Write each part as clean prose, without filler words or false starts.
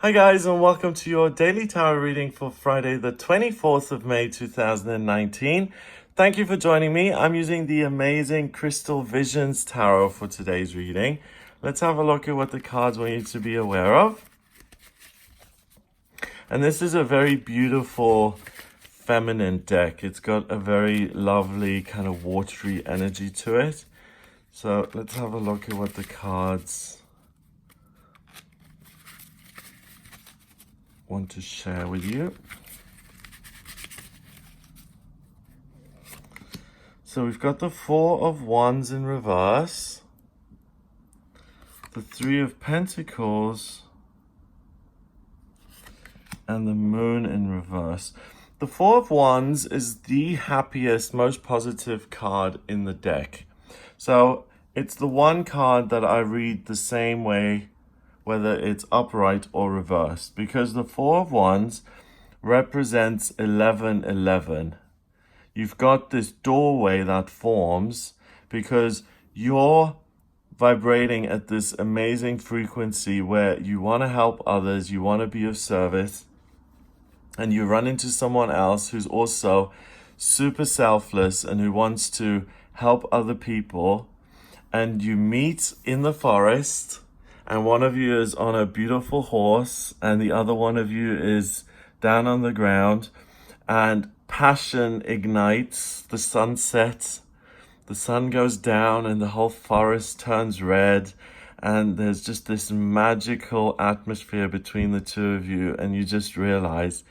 Hi guys, and welcome to your daily tarot reading for Friday the 24th of May 2019. Thank you for joining me. I'm using the amazing Crystal Visions Tarot for today's reading. Let's have a look at what the cards want you to be aware of. And this is a very beautiful feminine deck. It's got a very lovely kind of watery energy to it. So let's have a look at what the cards want to share with you. So we've got the Four of Wands in reverse, the Three of Pentacles, and the Moon in reverse. The Four of Wands is the happiest, most positive card in the deck. So it's the one card that I read the same way, whether it's upright or reversed, because the Four of Wands represents 1111. You've got this doorway that forms because you're vibrating at this amazing frequency where you want to help others, you want to be of service, and you run into someone else who's also super selfless and who wants to help other people, and you meet in the forest, and one of you is on a beautiful horse and the other one of you is down on the ground, and passion ignites, the sun sets, the sun goes down and the whole forest turns red, and there's just this magical atmosphere between the two of you, and you just realize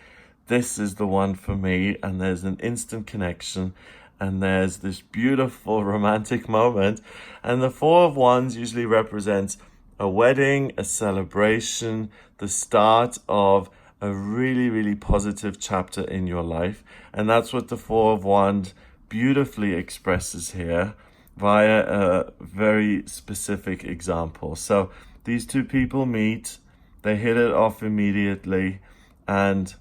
this is the one for me, and there's an instant connection, and there's this beautiful romantic moment. And the Four of Wands usually represents a wedding, a celebration, the start of a really, really positive chapter in your life. And that's what the Four of Wands beautifully expresses here via a very specific example. So these two people meet, they hit it off immediately, and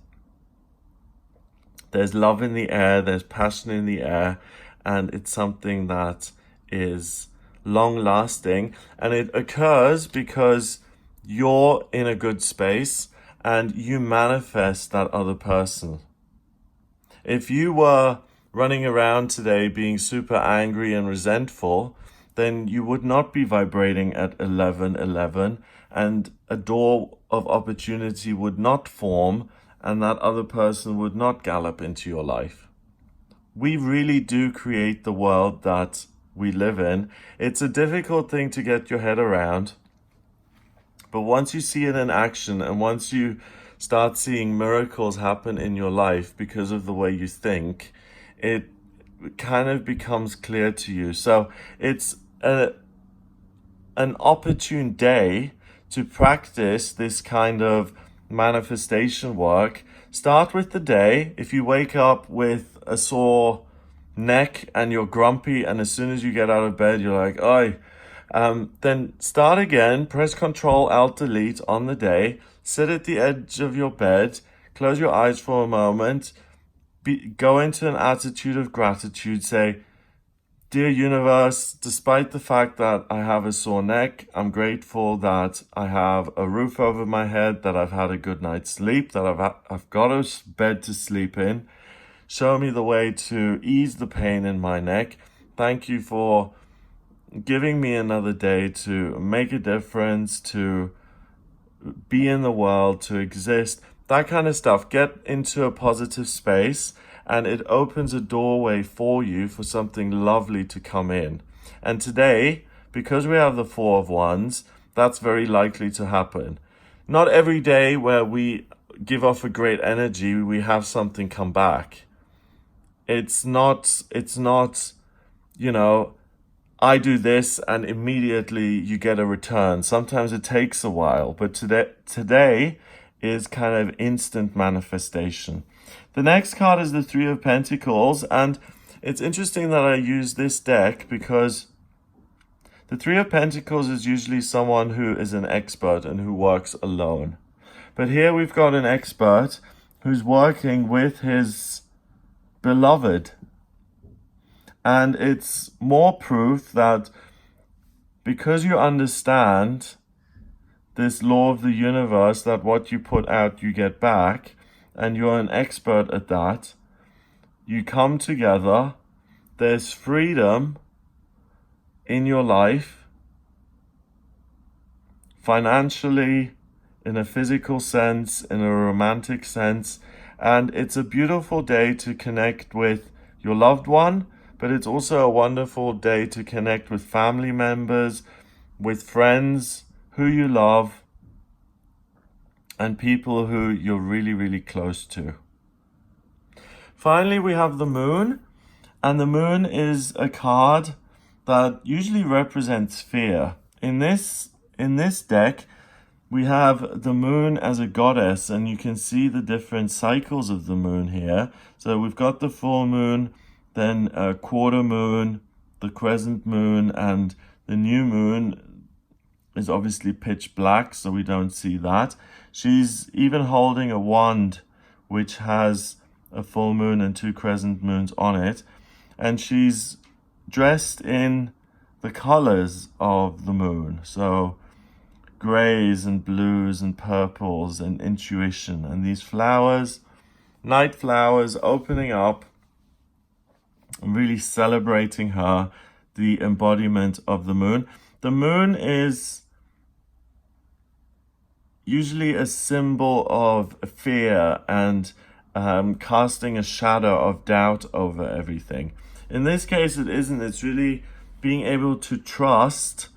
there's love in the air, there's passion in the air, and it's something that is long lasting, and it occurs because you're in a good space and you manifest that other person. If you were running around today being super angry and resentful, then you would not be vibrating at 1111, and a door of opportunity would not form, and that other person would not gallop into your life. We really do create the world that we live in. It's a difficult thing to get your head around, but once you see it in action, and once you start seeing miracles happen in your life because of the way you think, it kind of becomes clear to you. So it's an opportune day to practice this kind of manifestation work. Start with the day. If you wake up with a sore neck and you're grumpy, and as soon as you get out of bed you're like, "Oi," then start again. Press Control Alt Delete on the day. Sit at the edge of your bed, close your eyes for a moment, go into an attitude of gratitude. Say, "Dear universe, despite the fact that I have a sore neck, I'm grateful that I have a roof over my head, that I've had a good night's sleep, that I've got a bed to sleep in. Show me the way to ease the pain in my neck. Thank you for giving me another day to make a difference, to be in the world, to exist." That kind of stuff. Get into a positive space, and it opens a doorway for you for something lovely to come in. And today, because we have the Four of Wands, that's very likely to happen. Not every day where we give off a great energy, we have something come back. It's not, I do this and immediately you get a return. Sometimes it takes a while, but today is kind of instant manifestation. The next card is the Three of Pentacles, and it's interesting that I use this deck because the Three of Pentacles is usually someone who is an expert and who works alone. But here we've got an expert who's working with his beloved. And it's more proof that because you understand this law of the universe that what you put out, you get back, and you're an expert at that. You come together, there's freedom in your life, financially, in a physical sense, in a romantic sense, and it's a beautiful day to connect with your loved one, but it's also a wonderful day to connect with family members, with friends who you love, and people who you're really, really close to. Finally, we have the moon, and the moon is a card that usually represents fear. In this deck, we have the moon as a goddess, and you can see the different cycles of the moon here. So we've got the full moon, then a quarter moon, the crescent moon, and the new moon is obviously pitch black, so we don't see that. She's even holding a wand, which has a full moon and 2 crescent moons on it. And she's dressed in the colors of the moon. So grays and blues and purples and intuition. And these flowers, night flowers, opening up and really celebrating her, the embodiment of the moon. The moon is usually a symbol of fear and casting a shadow of doubt over everything. In this case, it isn't. It's really being able to trust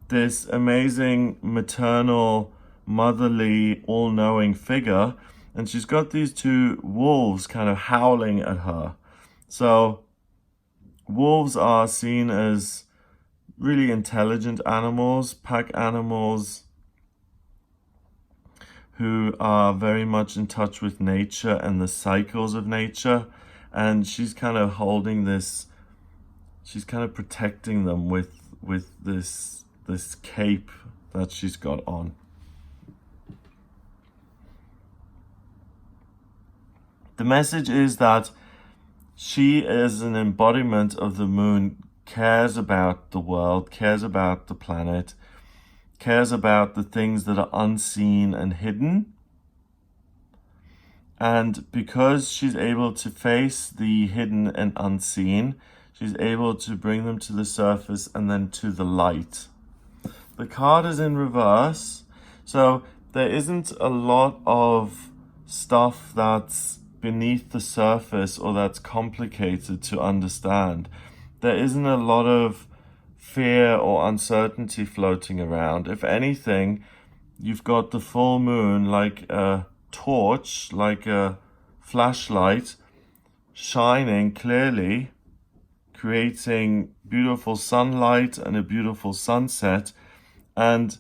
this amazing maternal, motherly, all-knowing figure. And she's got these 2 wolves kind of howling at her. So wolves are seen as really intelligent animals, pack animals, who are very much in touch with nature and the cycles of nature. And she's kind of holding this, she's kind of protecting them with this cape that she's got on. The message is that she, as an embodiment of the moon, cares about the world, cares about the planet, cares about the things that are unseen and hidden. And because she's able to face the hidden and unseen, she's able to bring them to the surface and then to the light. The card is in reverse, so there isn't a lot of stuff that's beneath the surface or that's complicated to understand. There isn't a lot of fear or uncertainty floating around. If anything, you've got the full moon like a torch, like a flashlight, shining clearly, creating beautiful sunlight and a beautiful sunset, and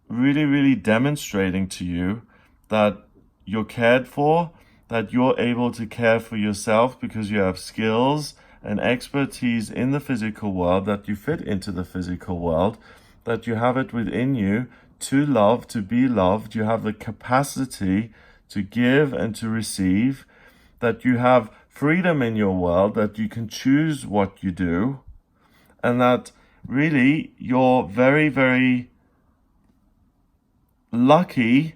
really, really demonstrating to you that you're cared for, that you're able to care for yourself because you have skills and expertise in the physical world, that you fit into the physical world, that you have it within you to love, to be loved. You have the capacity to give and to receive, that you have freedom in your world, that you can choose what you do, and that really you're very, very lucky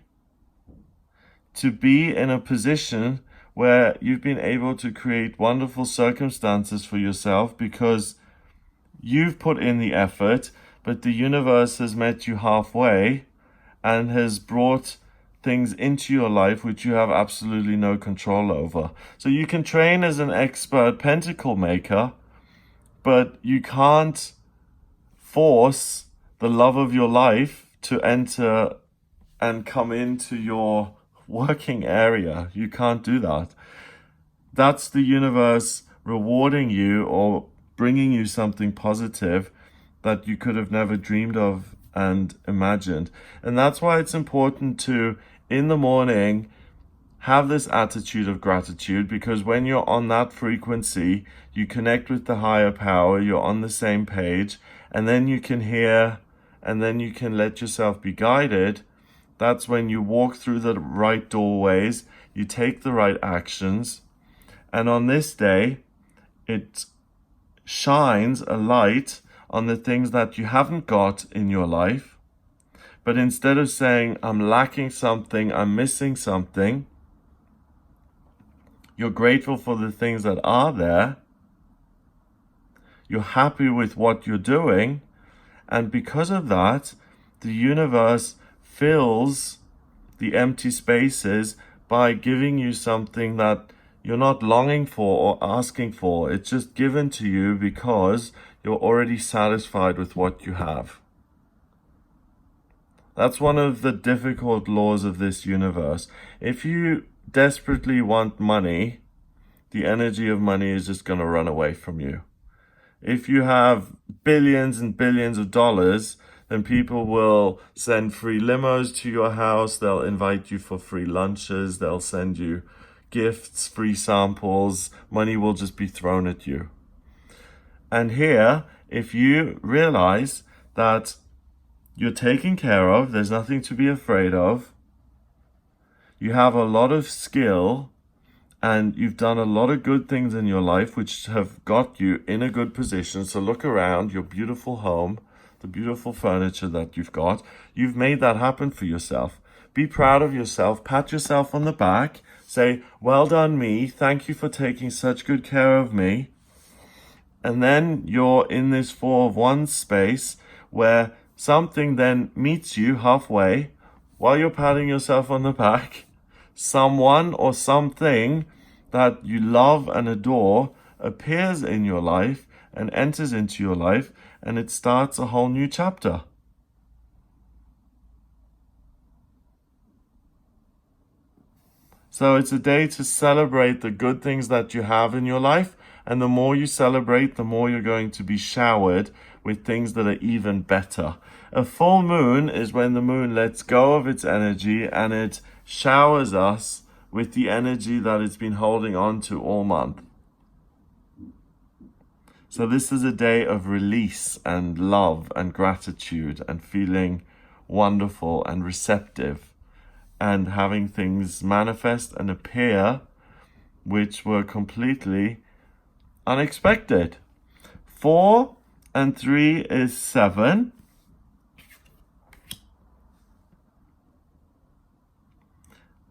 to be in a position where you've been able to create wonderful circumstances for yourself because you've put in the effort, but the universe has met you halfway and has brought things into your life which you have absolutely no control over. So you can train as an expert pentacle maker, but you can't force the love of your life to enter and come into your working area. You can't do that. That's the universe rewarding you or bringing you something positive that you could have never dreamed of and imagined. And that's why it's important to, in the morning, have this attitude of gratitude, because when you're on that frequency, you connect with the higher power, you're on the same page, and then you can hear, and then you can let yourself be guided. That's when you walk through the right doorways, you take the right actions, and on this day, it shines a light on the things that you haven't got in your life, But instead of saying, I'm lacking something, I'm missing something, you're grateful for the things that are there. You're happy with what you're doing. And because of that, the universe fills the empty spaces by giving you something that you're not longing for or asking for. It's just given to you because you're already satisfied with what you have. That's one of the difficult laws of this universe. If you desperately want money, the energy of money is just going to run away from you. If you have billions and billions of dollars, then people will send free limos to your house. They'll invite you for free lunches. They'll send you gifts, free samples. Money will just be thrown at you. And here, if you realize that you're taken care of, there's nothing to be afraid of, you have a lot of skill, and you've done a lot of good things in your life which have got you in a good position. So look around your beautiful home, the beautiful furniture that you've got. You've made that happen for yourself. Be proud of yourself. Pat yourself on the back. Say, well done me. Thank you for taking such good care of me. And then you're in this Four of Wands space where something then meets you halfway while you're patting yourself on the back. Someone or something that you love and adore appears in your life and enters into your life, and it starts a whole new chapter. So it's a day to celebrate the good things that you have in your life, and the more you celebrate, the more you're going to be showered with things that are even better. A full moon is when the moon lets go of its energy and it showers us with the energy that it's been holding on to all month. So this is a day of release and love and gratitude and feeling wonderful and receptive and having things manifest and appear which were completely unexpected. 4 and 3 is 7.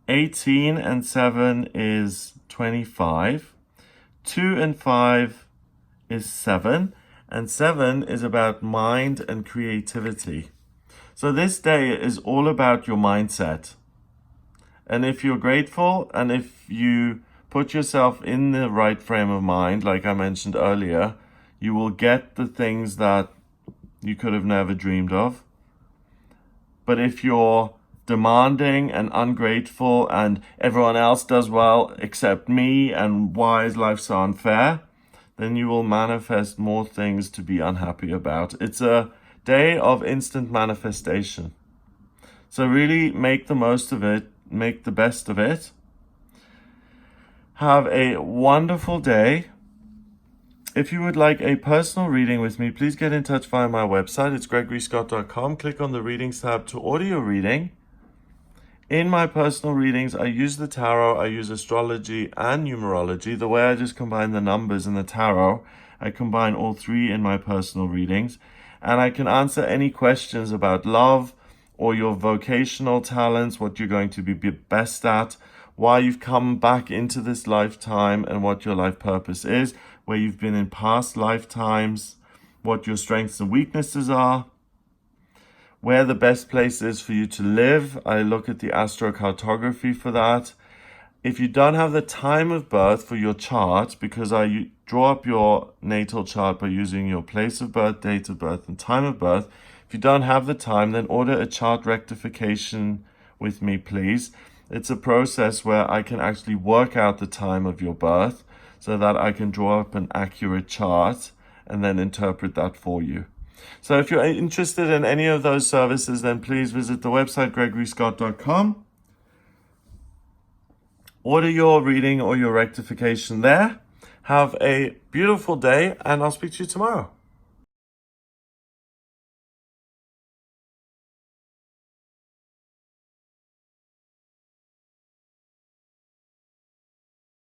18 and 7 is 25. 2 and 5 is 7. And 7 is about mind and creativity. So this day is all about your mindset. And if you're grateful and if you put yourself in the right frame of mind, like I mentioned earlier, you will get the things that you could have never dreamed of. But if you're demanding and ungrateful and everyone else does well except me and why is life so unfair, then you will manifest more things to be unhappy about. It's a day of instant manifestation. So really make the most of it, make the best of it. Have a wonderful day. If you would like a personal reading with me, please get in touch via my website. It's gregoryscott.com. Click on the readings tab to order your reading. In my personal readings, I use the tarot, I use astrology and numerology. The way I just combine the numbers in the tarot, I combine all three in my personal readings. And I can answer any questions about love or your vocational talents, what you're going to be best at, why you've come back into this lifetime and what your life purpose is, where you've been in past lifetimes, what your strengths and weaknesses are, where the best place is for you to live. I look at the astrocartography for that. If you don't have the time of birth for your chart, because I draw up your natal chart by using your place of birth, date of birth, and time of birth. If you don't have the time, then order a chart rectification with me, please. It's a process where I can actually work out the time of your birth so that I can draw up an accurate chart and then interpret that for you. So if you're interested in any of those services, then please visit the website gregoryscott.com. Order your reading or your rectification there. Have a beautiful day, and I'll speak to you tomorrow.